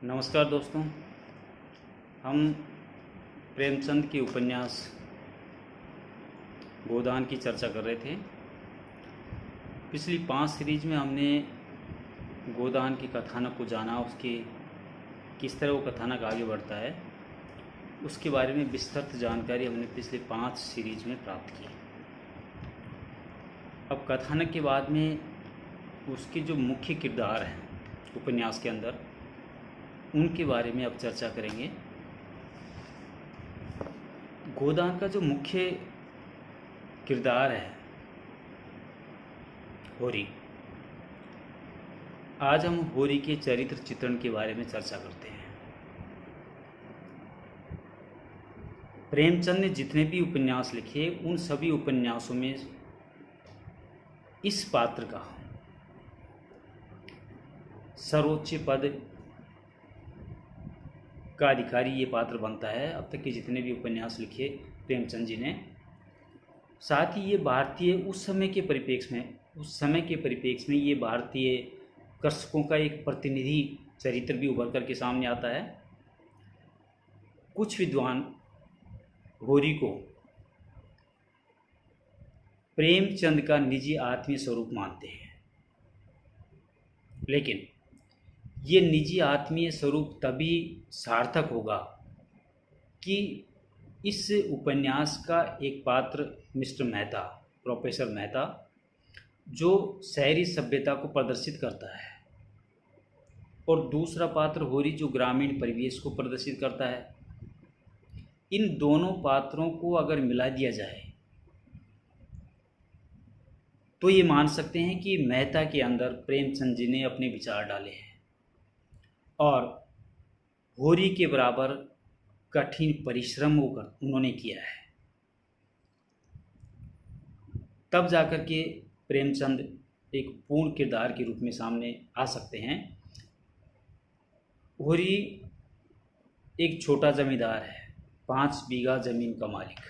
नमस्कार दोस्तों। हम प्रेमचंद के उपन्यास गोदान की चर्चा कर रहे थे। पिछली 5 सीरीज में हमने गोदान के कथानक को जाना, उसके किस तरह वो कथानक आगे बढ़ता है, उसके बारे में विस्तृत जानकारी हमने पिछले 5 सीरीज में प्राप्त की। अब कथानक के बाद में उसके जो मुख्य किरदार हैं उपन्यास के अंदर, उनके बारे में अब चर्चा करेंगे। गोदान का जो मुख्य किरदार है होरी, आज हम होरी के चरित्र चित्रण के बारे में चर्चा करते हैं। प्रेमचंद ने जितने भी उपन्यास लिखे, उन सभी उपन्यासों में इस पात्र का सर्वोच्च पद का अधिकारी ये पात्र बनता है। अब तक के जितने भी उपन्यास लिखे प्रेमचंद जी ने, साथ ही ये भारतीय उस समय के परिप्रेक्ष्य में ये भारतीय कृषकों का एक प्रतिनिधि चरित्र भी उभर कर के सामने आता है। कुछ विद्वान होरी को प्रेमचंद का निजी आत्मीय स्वरूप मानते हैं, लेकिन ये निजी आत्मीय स्वरूप तभी सार्थक होगा कि इस उपन्यास का एक पात्र मिस्टर मेहता, प्रोफेसर मेहता, जो शहरी सभ्यता को प्रदर्शित करता है, और दूसरा पात्र होरी जो ग्रामीण परिवेश को प्रदर्शित करता है। इन दोनों पात्रों को अगर मिला दिया जाए तो ये मान सकते हैं कि मेहता के अंदर प्रेमचंद जी ने अपने विचार डाले हैं और होरी के बराबर कठिन परिश्रम उन्होंने किया है। तब जाकर के प्रेमचंद एक पूर्ण किरदार के रूप में सामने आ सकते हैं। होरी एक छोटा जमींदार है, 5 बीघा ज़मीन का मालिक,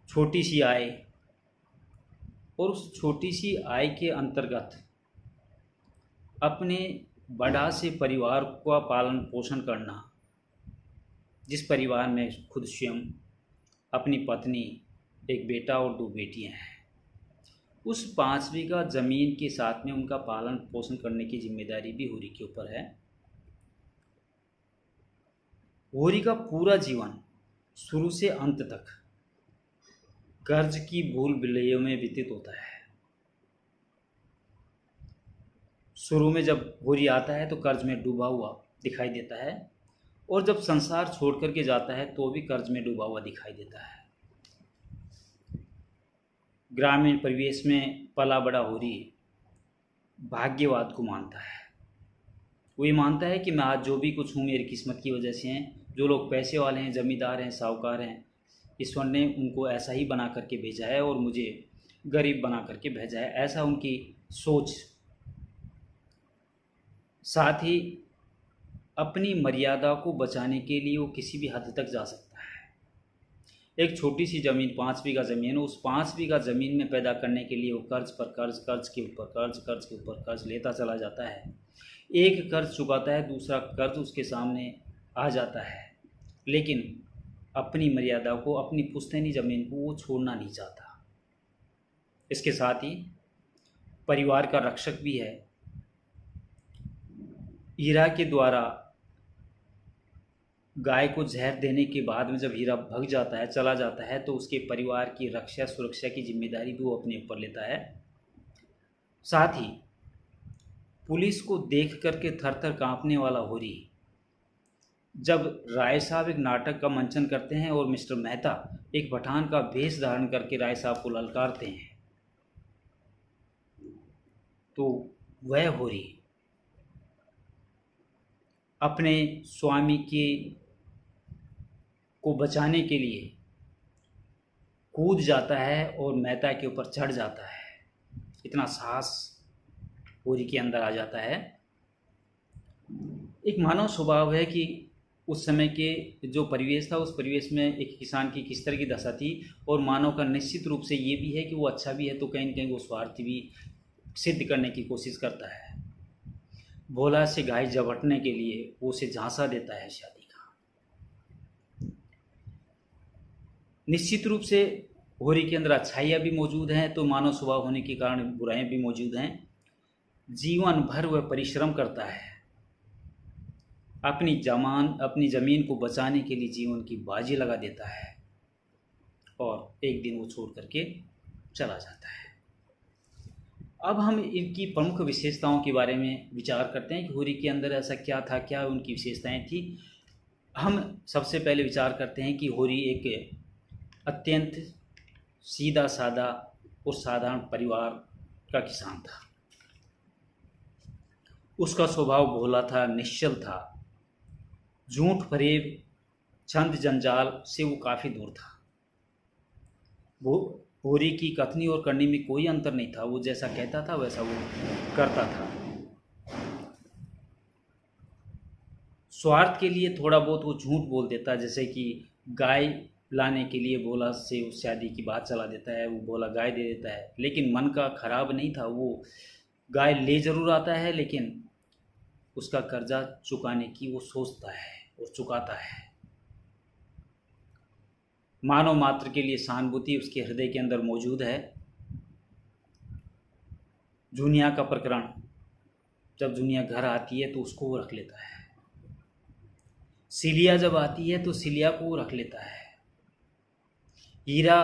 छोटी सी आय, और उस छोटी सी आय के अंतर्गत अपने बड़ा से परिवार का पालन पोषण करना, जिस परिवार में खुद स्वयं, अपनी पत्नी, एक बेटा और 2 बेटियां हैं, उस 5 बीघा ज़मीन के साथ में उनका पालन पोषण करने की जिम्मेदारी भी होरी के ऊपर है। होरी का पूरा जीवन शुरू से अंत तक कर्ज की भूल भुलैयों में व्यतीत होता है। शुरू में जब होरी आता है तो कर्ज में डूबा हुआ दिखाई देता है, और जब संसार छोड़ करके जाता है तो भी कर्ज में डूबा हुआ दिखाई देता है। ग्रामीण परिवेश में पला बड़ा होरी भाग्यवाद को मानता है। वो ये मानता है कि मैं आज जो भी कुछ हूँ मेरी किस्मत की वजह से हैं। जो लोग पैसे वाले हैं, जमींदार हैं, साहूकार हैं, ईश्वर ने उनको ऐसा ही बना करके भेजा है और मुझे गरीब बना करके भेजा है, ऐसा उनकी सोच। साथ ही अपनी मर्यादा को बचाने के लिए वो किसी भी हद तक जा सकता है। एक छोटी सी ज़मीन, 5 बीघा ज़मीन, उस 5 बीघा ज़मीन में पैदा करने के लिए वो कर्ज पर कर्ज, कर्ज के ऊपर कर्ज, कर्ज के ऊपर कर्ज लेता चला जाता है। एक कर्ज चुकाता है, दूसरा कर्ज उसके सामने आ जाता है, लेकिन अपनी मर्यादा को, अपनी पुश्तैनी ज़मीन को वो छोड़ना नहीं चाहता। इसके साथ ही परिवार का रक्षक भी है। हीरा के द्वारा गाय को जहर देने के बाद में जब हीरा भग जाता है, चला जाता है, तो उसके परिवार की रक्षा सुरक्षा की जिम्मेदारी भी वो अपने ऊपर लेता है। साथ ही पुलिस को देख करके थर थर कांपने वाला होरी, जब राय साहब एक नाटक का मंचन करते हैं और मिस्टर मेहता एक पठान का भेष धारण करके राय साहब को ललकारते हैं, तो वह होरी अपने स्वामी के को बचाने के लिए कूद जाता है और मेहता के ऊपर चढ़ जाता है। इतना साहस होरी के अंदर आ जाता है। एक मानव स्वभाव है कि उस समय के जो परिवेश था, उस परिवेश में एक किसान की किस तरह की दशा थी, और मानव का निश्चित रूप से ये भी है कि वो अच्छा भी है तो कहीं न कहीं वो स्वार्थी भी सिद्ध करने की कोशिश करता है। भोला से गाय जबटने के लिए वो उसे झांसा देता है शादी का। निश्चित रूप से होरी के अंदर अच्छाइयाँ भी मौजूद हैं, तो मानव स्वभाव होने के कारण बुराइयाँ भी मौजूद हैं। जीवन भर वह परिश्रम करता है, अपनी ज़मीन को बचाने के लिए जीवन की बाजी लगा देता है, और एक दिन वो छोड़ करके चला जाता है। अब हम इनकी प्रमुख विशेषताओं के बारे में विचार करते हैं कि होरी के अंदर ऐसा क्या था, क्या उनकी विशेषताएं थी। हम सबसे पहले विचार करते हैं कि होरी एक अत्यंत सीधा साधा और साधारण परिवार का किसान था। उसका स्वभाव भोला था, निश्चल था, झूठ फरेब छंद जंजाल से वो काफ़ी दूर था। वो होरी की कथनी और करनी में कोई अंतर नहीं था, वो जैसा कहता था वैसा वो करता था। स्वार्थ के लिए थोड़ा बहुत वो झूठ बोल देता, जैसे कि गाय लाने के लिए भोला से उस शादी की बात चला देता है, वो भोला गाय दे देता है, लेकिन मन का खराब नहीं था। वो गाय ले ज़रूर आता है, लेकिन उसका कर्जा चुकाने की वो सोचता है और चुकाता है। मानव मात्र के लिए सहानुभूति उसके हृदय के अंदर मौजूद है। जुनिया का प्रकरण, जब जुनिया घर आती है तो उसको वो रख लेता है। सिलिया जब आती है तो सिलिया को वो रख लेता है। हीरा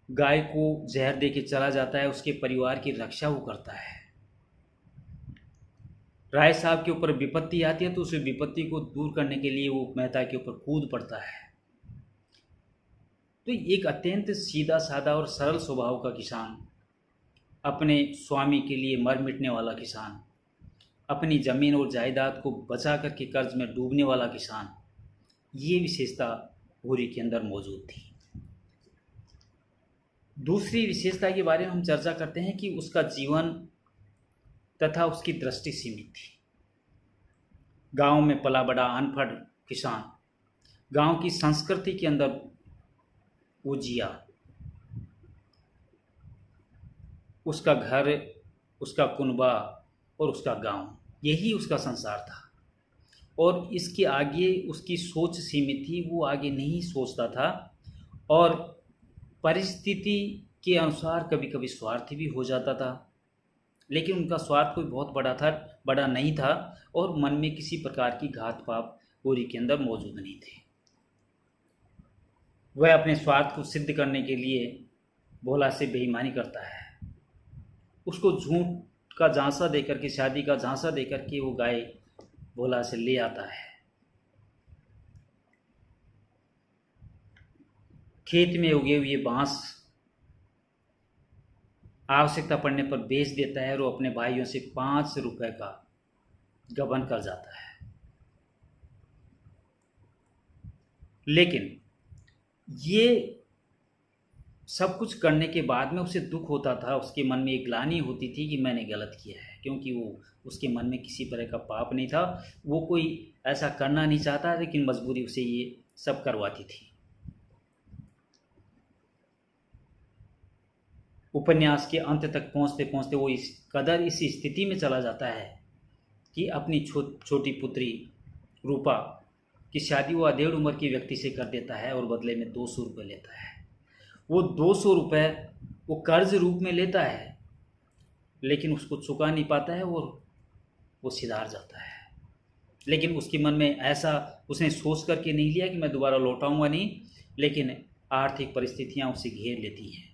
गाय को जहर दे के चला जाता है, उसके परिवार की रक्षा वो करता है। राय साहब के ऊपर विपत्ति आती है तो उस विपत्ति को दूर करने के लिए वो मेहता के ऊपर कूद पड़ता है। तो एक अत्यंत सीधा साधा और सरल स्वभाव का किसान, अपने स्वामी के लिए मर मिटने वाला किसान, अपनी ज़मीन और जायदाद को बचा करके कर्ज में डूबने वाला किसान, ये विशेषता होरी के अंदर मौजूद थी। दूसरी विशेषता के बारे में हम चर्चा करते हैं कि उसका जीवन तथा उसकी दृष्टि सीमित थी। गांव में पला बड़ा अनपढ़ किसान, गांव की संस्कृति के अंदर वो जिया। उसका घर, उसका कुनबा और उसका गांव, यही उसका संसार था, और इसके आगे उसकी सोच सीमित थी। वो आगे नहीं सोचता था, और परिस्थिति के अनुसार कभी कभी स्वार्थी भी हो जाता था, लेकिन उनका स्वार्थ कोई बहुत बड़ा नहीं था, और मन में किसी प्रकार की घात पाप होरी के अंदर मौजूद नहीं थे। वह अपने स्वार्थ को सिद्ध करने के लिए भोला से बेईमानी करता है। उसको झूठ का झांसा देकर के, शादी का झांसा देकर के वो गाय भोला से ले आता है। खेत में उगे हुए बांस आवश्यकता पड़ने पर बेच देता है, और वो अपने भाइयों से 5 रुपए का गबन कर जाता है। लेकिन ये सब कुछ करने के बाद में उसे दुख होता था, उसके मन में एक ग्लानि होती थी कि मैंने गलत किया है, क्योंकि वो उसके मन में किसी तरह का पाप नहीं था। वो कोई ऐसा करना नहीं चाहता, लेकिन मजबूरी उसे ये सब करवाती थी। उपन्यास के अंत तक पहुंचते पहुंचते वो इस कदर इस स्थिति में चला जाता है कि अपनी छोटी पुत्री रूपा की शादी वो अधेड़ उम्र के व्यक्ति से कर देता है, और बदले में 200 रुपये लेता है। वो 200 रुपये वो कर्ज रूप में लेता है, लेकिन उसको चुका नहीं पाता है, और वो सिधार जाता है। लेकिन उसके मन में ऐसा उसने सोच करके नहीं लिया कि मैं दोबारा लौटाऊंगा नहीं, लेकिन आर्थिक परिस्थितियां उसे घेर लेती हैं।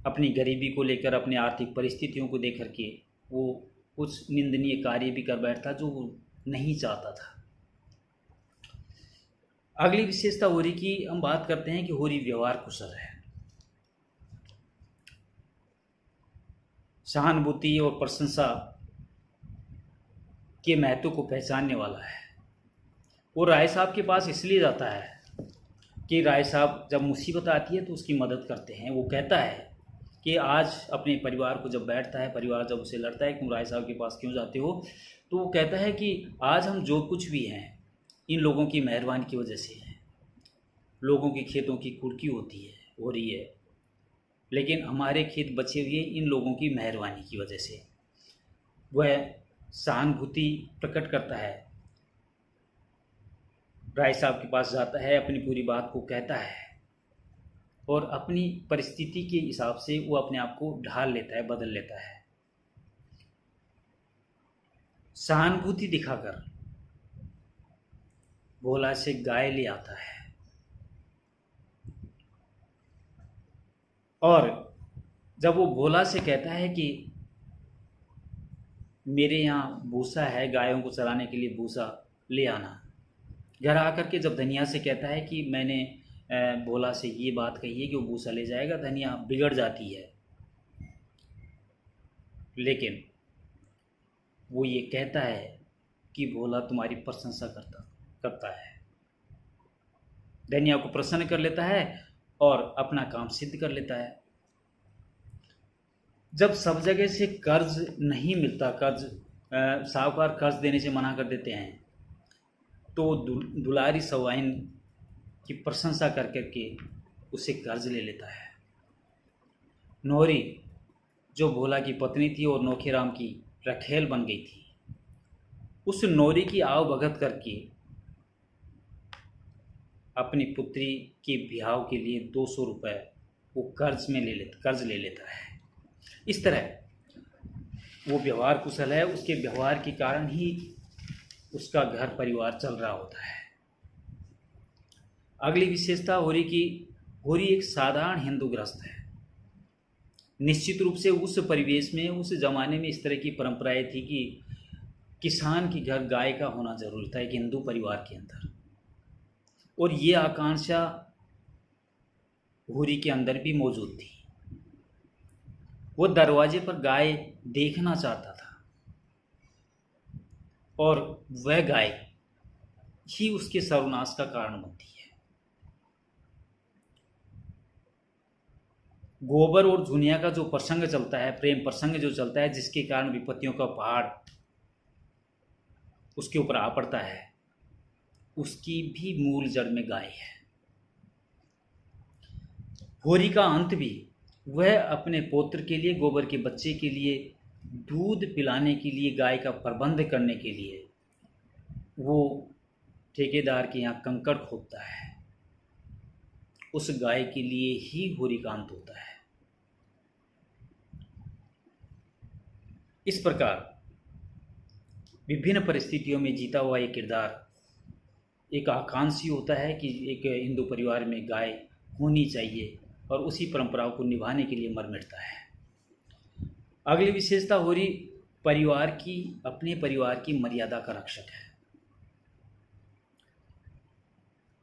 अपनी गरीबी को लेकर, अपनी आर्थिक परिस्थितियों को देख करके वो कुछ निंदनीय कार्य भी कर बैठता जो वो नहीं चाहता था। अगली विशेषता होरी की हम बात करते हैं कि होरी व्यवहार कुशल है, सहानुभूति और प्रशंसा के महत्व को पहचानने वाला है। वो राय साहब के पास इसलिए जाता है कि राय साहब जब मुसीबत आती है तो उसकी मदद करते हैं। वो कहता है कि आज अपने परिवार को जब बैठता है, परिवार जब उसे लड़ता है कि तुम राय साहब के पास क्यों जाते हो, तो वो कहता है कि आज हम जो कुछ भी हैं इन लोगों की मेहरबानी की वजह से है। लोगों के खेतों की कुर्की होती है, हो रही है, लेकिन हमारे खेत बचे हुए इन लोगों की मेहरबानी की वजह से। वह सहानुभूति प्रकट करता है, राय साहब के पास जाता है, अपनी पूरी बात को कहता है और अपनी परिस्थिति के हिसाब से वो अपने आप को ढाल लेता है, बदल लेता है। सहानुभूति दिखाकर भोला से गाय ले आता है और जब वो भोला से कहता है कि मेरे यहाँ भूसा है, गायों को चराने के लिए भूसा ले आना, घर आकर के जब धनिया से कहता है कि मैंने भोला से ये बात कही है कि वो भूसा ले जाएगा, धनिया बिगड़ जाती है। लेकिन वो ये कहता है कि भोला तुम्हारी प्रशंसा करता है, धनिया को प्रसन्न कर लेता है और अपना काम सिद्ध कर लेता है। जब सब जगह से कर्ज नहीं मिलता, साहूकार कर्ज देने से मना कर देते हैं, तो दुलारी सवाइन की प्रशंसा कर करके उसे कर्ज ले लेता है। नौरी जो भोला की पत्नी थी और नौखेराम की रखेल बन गई थी, उस नौरी की आव भगत करके अपनी पुत्री के ब्याह के लिए 200 रुपये वो कर्ज ले लेता है। इस तरह वो व्यवहार कुशल है, उसके व्यवहार के कारण ही उसका घर परिवार चल रहा होता है। अगली विशेषता होरी एक साधारण हिंदू गृहस्थ है। निश्चित रूप से उस परिवेश में, उस जमाने में इस तरह की परंपराएं थी कि किसान के घर गाय का होना जरूरी था एक हिंदू परिवार के अंदर, और ये आकांक्षा होरी के अंदर भी मौजूद थी। वो दरवाजे पर गाय देखना चाहता था और वह गाय ही उसके सर्वनाश का कारण बनती है। गोबर और झुनिया का जो प्रसंग चलता है, प्रेम प्रसंग जो चलता है, जिसके कारण विपत्तियों का पहाड़ उसके ऊपर आ पड़ता है, उसकी भी मूल जड़ में गाय है। होरी का अंत भी वह अपने पौत्र के लिए, गोबर के बच्चे के लिए, दूध पिलाने के लिए, गाय का प्रबंध करने के लिए वो ठेकेदार के यहाँ कंकड़ खोदता है। उस गाय के लिए ही होरी का अंत होता है। इस प्रकार विभिन्न परिस्थितियों में जीता हुआ एक किरदार एक आकांक्षी होता है कि एक हिंदू परिवार में गाय होनी चाहिए और उसी परंपराओं को निभाने के लिए मर मिटता है। अगली विशेषता होरी अपने परिवार की मर्यादा का रक्षक है।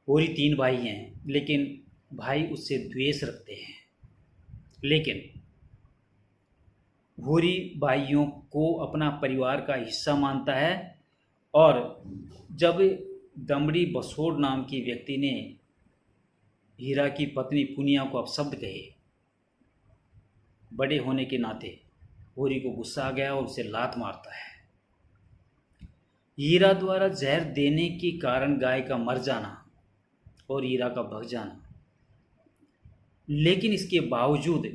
होरी 3 भाई हैं, लेकिन भाई उससे द्वेष रखते हैं, लेकिन होरी भाइयों को अपना परिवार का हिस्सा मानता है। और जब दमड़ी बसोड़ नाम की व्यक्ति ने हीरा की पत्नी पुनिया को अपशब्द कहे, बड़े होने के नाते होरी को गुस्सा आ गया और उसे लात मारता है। हीरा द्वारा जहर देने के कारण गाय का मर जाना और हीरा का भग जाना, लेकिन इसके बावजूद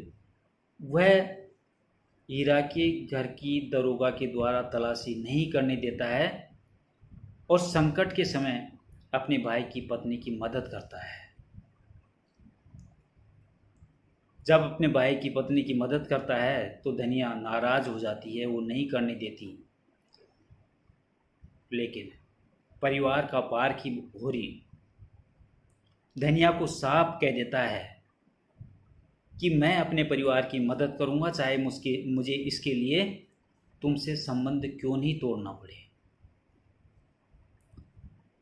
वह हीरा के घर की दरोगा के द्वारा तलाशी नहीं करने देता है और संकट के समय अपने भाई की पत्नी की मदद करता है। जब अपने भाई की पत्नी की मदद करता है तो धनिया नाराज हो जाती है, वो नहीं करने देती। लेकिन परिवार का पारखी होरी धनिया को साफ कह देता है कि मैं अपने परिवार की मदद करूंगा, चाहे मुझे इसके लिए तुमसे संबंध क्यों नहीं तोड़ना पड़े।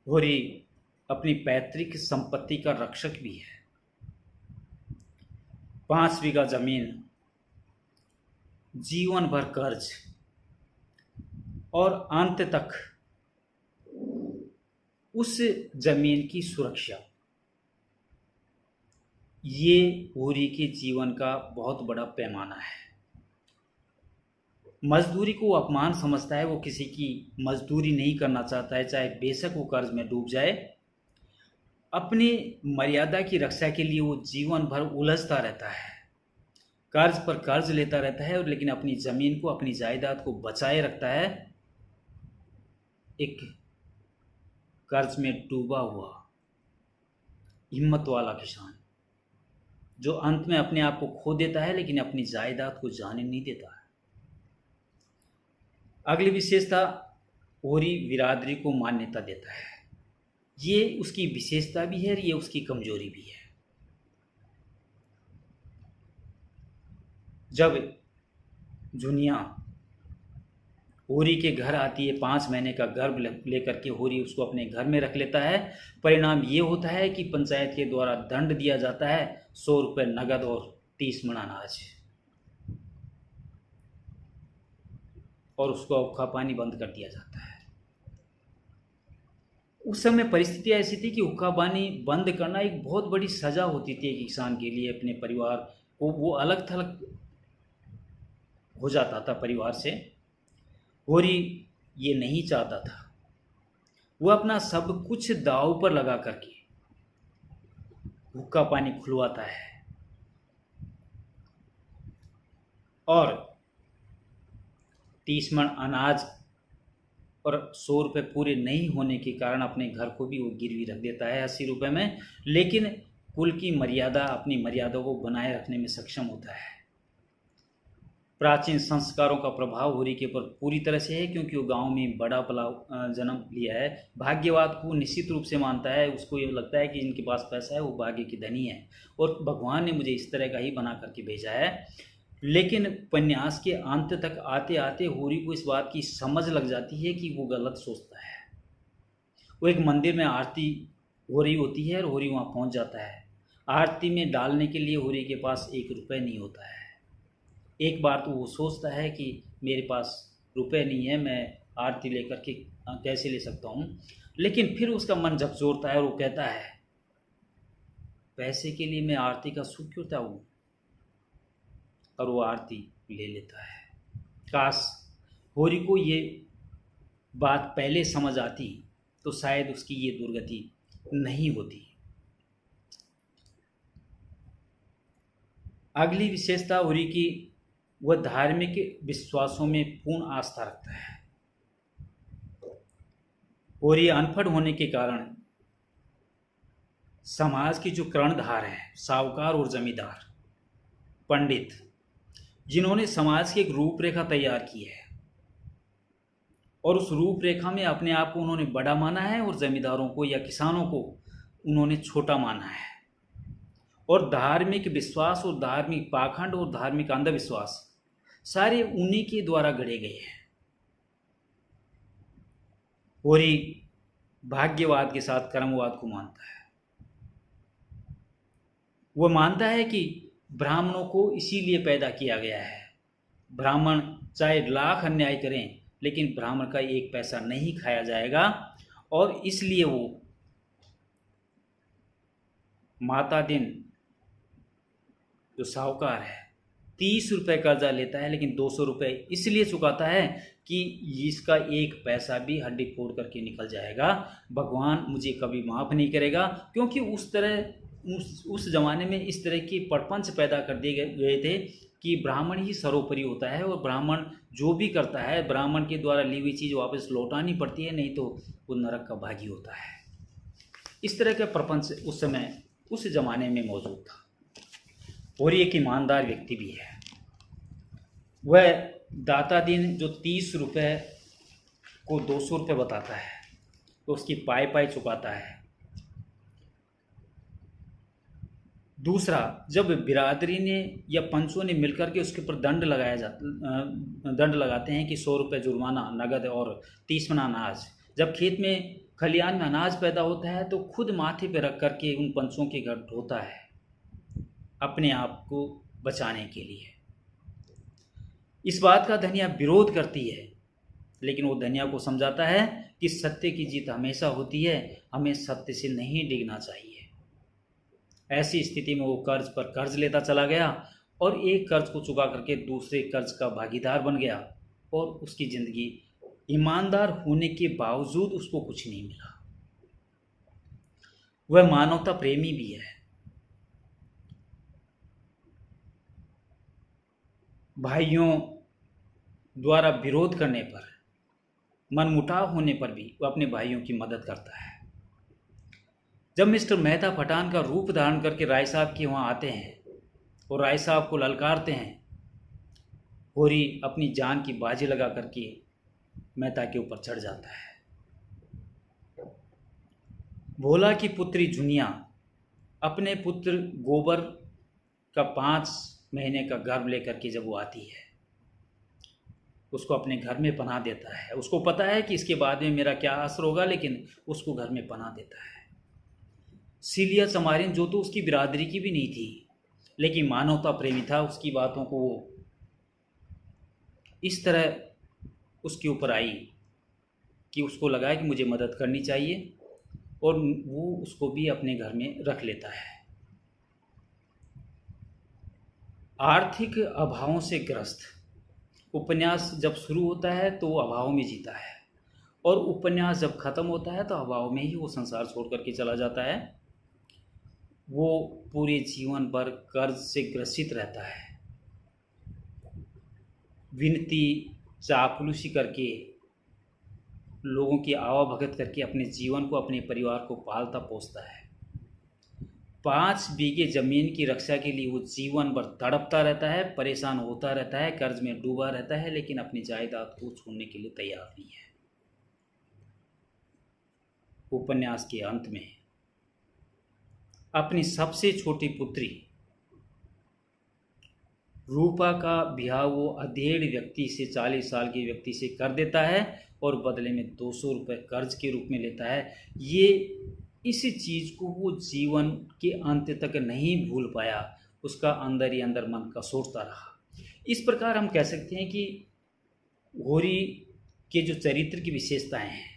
होरी अपनी पैतृक संपत्ति का रक्षक भी है। 5 बीघा जमीन, जीवन भर कर्ज और अंत तक उस जमीन की सुरक्षा, ये होरी के जीवन का बहुत बड़ा पैमाना है। मजदूरी को अपमान समझता है, वो किसी की मजदूरी नहीं करना चाहता है, चाहे बेशक वो कर्ज में डूब जाए। अपनी मर्यादा की रक्षा के लिए वो जीवन भर उलझता रहता है कर्ज पर कर्ज लेता रहता है और लेकिन अपनी ज़मीन को, अपनी जायदाद को बचाए रखता है। एक कर्ज में डूबा हुआ हिम्मत वाला किसान जो अंत में अपने आप को खो देता है लेकिन अपनी जायदाद को जाने नहीं देता है। अगली विशेषता, ओरी बिरादरी को मान्यता देता है। ये उसकी विशेषता भी है और ये उसकी कमजोरी भी है। जब जुनिया होरी के घर आती है, 5 महीने का गर्भ लेकर के होरी उसको अपने घर में रख लेता है। परिणाम ये होता है कि पंचायत के द्वारा दंड दिया जाता है, 100 रुपये नगद और 30 मण अनाज, और उसको औखा पानी बंद कर दिया जाता है। उस समय परिस्थिति ऐसी थी कि हुक्का पानी बंद करना एक बहुत बड़ी सज़ा होती थी एक किसान के लिए। अपने परिवार को वो अलग थलग हो जाता था परिवार से। होरी ये नहीं चाहता था। वो अपना सब कुछ दांव पर लगा करके हुक्का पानी खुलवाता है और 30 मण अनाज और 100 रुपये पूरे नहीं होने के कारण अपने घर को भी वो गिरवी रख देता है 80 रुपये में, लेकिन कुल की मर्यादा, अपनी मर्यादा को बनाए रखने में सक्षम होता है। प्राचीन संस्कारों का प्रभाव होरी के ऊपर पूरी तरह से है, क्योंकि वो गांव में बड़ा पला जन्म लिया है। भाग्यवाद को निश्चित रूप से मानता है। उसको ये लगता है कि जिनके पास पैसा है वो भाग्य की धनी है और भगवान ने मुझे इस तरह का ही बना करके भेजा है। लेकिन उपन्यास के अंत तक आते आते होरी को इस बात की समझ लग जाती है कि वो गलत सोचता है। वो एक मंदिर में आरती हो रही होती है और होरी वहाँ पहुँच जाता है। आरती में डालने के लिए होरी के पास 1 रुपये नहीं होता है। एक बार तो वो सोचता है कि मेरे पास रुपए नहीं है, मैं आरती लेकर के कैसे ले सकता हूँ। लेकिन फिर उसका मन झकझोरता है और वो कहता है, पैसे के लिए मैं आरती का सुख क्यों त्यागूं, और वो आरती ले लेता है। काश होरी को ये बात पहले समझ आती तो शायद उसकी ये दुर्गति नहीं होती। अगली विशेषता होरी की, वह धार्मिक विश्वासों में पूर्ण आस्था रखता है। होरी अनपढ़ होने के कारण समाज की जो कर्णधार है, साहूकार और जमींदार, पंडित, जिन्होंने समाज की एक रूपरेखा तैयार की है और उस रूपरेखा में अपने आप को उन्होंने बड़ा माना है और जमींदारों को या किसानों को उन्होंने छोटा माना है। और धार्मिक विश्वास और धार्मिक पाखंड और धार्मिक अंधविश्वास सारे उन्हीं के द्वारा गढ़े गए हैं। होरी भाग्यवाद के साथ कर्मवाद को मानता है। वह मानता है कि ब्राह्मणों को इसीलिए पैदा किया गया है। ब्राह्मण चाहे लाख अन्याय करें लेकिन ब्राह्मण का 1 पैसा नहीं खाया जाएगा, और इसलिए वो माता दिन जो साहूकार है 30 रुपये कर्जा लेता है, लेकिन 200 रुपये इसलिए चुकाता है कि इसका 1 पैसा भी हड्डी फोड़ करके निकल जाएगा। भगवान मुझे कभी माफ़ नहीं करेगा, क्योंकि उस ज़माने में इस तरह के प्रपंच पैदा कर दिए गए थे कि ब्राह्मण ही सर्वोपरि होता है और ब्राह्मण जो भी करता है ब्राह्मण के द्वारा ली हुई चीज़ वापस लौटानी पड़ती है, नहीं तो वो नरक का भागी होता है। इस तरह का प्रपंच उस समय उस ज़माने में मौजूद था। और एक ईमानदार व्यक्ति भी है। वह दाता दिन जो 30 रुपये को 200 रुपये बताता है तो उसकी पाई पाई चुकाता है। दूसरा, जब बिरादरी ने या पंचों ने मिलकर के उसके ऊपर दंड लगाते हैं कि 100 रुपये जुर्माना नगद और 30 मण अनाज। जब खेत में खलियान में अनाज पैदा होता है तो खुद माथे पे रख करके उन पंचों के घर ढोता है अपने आप को बचाने के लिए। इस बात का धनिया विरोध करती है, लेकिन वो धनिया को समझाता है कि सत्य की जीत हमेशा होती है, हमें सत्य से नहीं डिगना चाहिए। ऐसी स्थिति में वो कर्ज पर कर्ज लेता चला गया और एक कर्ज को चुका करके दूसरे कर्ज का भागीदार बन गया, और उसकी ज़िंदगी ईमानदार होने के बावजूद उसको कुछ नहीं मिला। वह मानवता प्रेमी भी है। भाइयों द्वारा विरोध करने पर, मनमुटाव होने पर भी वो अपने भाइयों की मदद करता है। जब मिस्टर मेहता पठान का रूप धारण करके राय साहब के वहाँ आते हैं और राय साहब को ललकारते हैं, होरी अपनी जान की बाजी लगा करके मेहता के ऊपर चढ़ जाता है। भोला की पुत्री जुनिया अपने पुत्र गोबर का 5 महीने का गर्भ लेकर के जब वो आती है, उसको अपने घर में पनाह देता है। उसको पता है कि इसके बाद में मेरा क्या असर होगा, लेकिन उसको घर में पनाह देता है। सीलिया चमारिन, जो तो उसकी बिरादरी की भी नहीं थी, लेकिन मानवता प्रेमी था, उसकी बातों को वो इस तरह उसके ऊपर आई कि उसको लगा कि मुझे मदद करनी चाहिए, और वो उसको भी अपने घर में रख लेता है। आर्थिक अभावों से ग्रस्त उपन्यास जब शुरू होता है तो वो अभाव में जीता है, और उपन्यास जब खत्म होता है तो अभाव में ही वो संसार छोड़ करके चला जाता है। वो पूरे जीवन भर कर्ज से ग्रसित रहता है, विनती चापलूसी करके, लोगों की आवाभगत करके अपने जीवन को, अपने परिवार को पालता पोसता है। 5 बीघे ज़मीन की रक्षा के लिए वो जीवन भर तड़पता रहता है, परेशान होता रहता है, कर्ज में डूबा रहता है, लेकिन अपनी जायदाद को छोड़ने के लिए तैयार नहीं है। उपन्यास के अंत में अपनी सबसे छोटी पुत्री रूपा का ब्याह वो अधेड़ व्यक्ति से, 40 साल के व्यक्ति से कर देता है, और बदले में 200 रुपये कर्ज के रूप में लेता है। ये इस चीज़ को वो जीवन के अंत तक नहीं भूल पाया, उसका अंदर ही अंदर मन कसोटता रहा। इस प्रकार हम कह सकते हैं कि होरी के जो चरित्र की विशेषताएं हैं,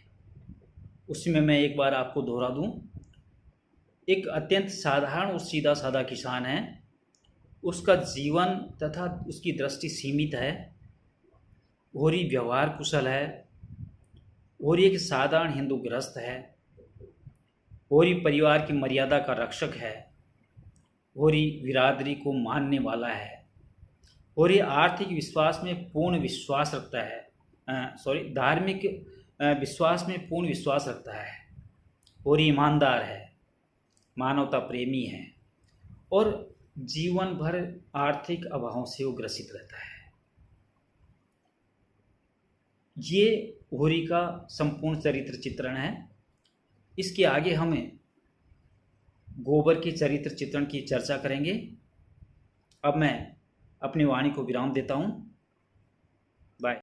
उसमें मैं एक बार आपको दोहरा दूं। एक अत्यंत साधारण और सीधा साधा किसान है, उसका जीवन तथा उसकी दृष्टि सीमित है। होरी व्यवहार कुशल है, होरी एक साधारण हिंदू गृहस्थ है, होरी परिवार की मर्यादा का रक्षक है, होरी बिरादरी को मानने वाला है, होरी आर्थिक विश्वास में पूर्ण विश्वास रखता है, धार्मिक विश्वास में पूर्ण विश्वास रखता है, होरी ईमानदार है, मानवता प्रेमी है, और जीवन भर आर्थिक अभावों से वो ग्रसित रहता है। ये होरी का संपूर्ण चरित्र चित्रण है। इसके आगे हमें गोबर के चरित्र चित्रण की चर्चा करेंगे। अब मैं अपनी वाणी को विराम देता हूँ।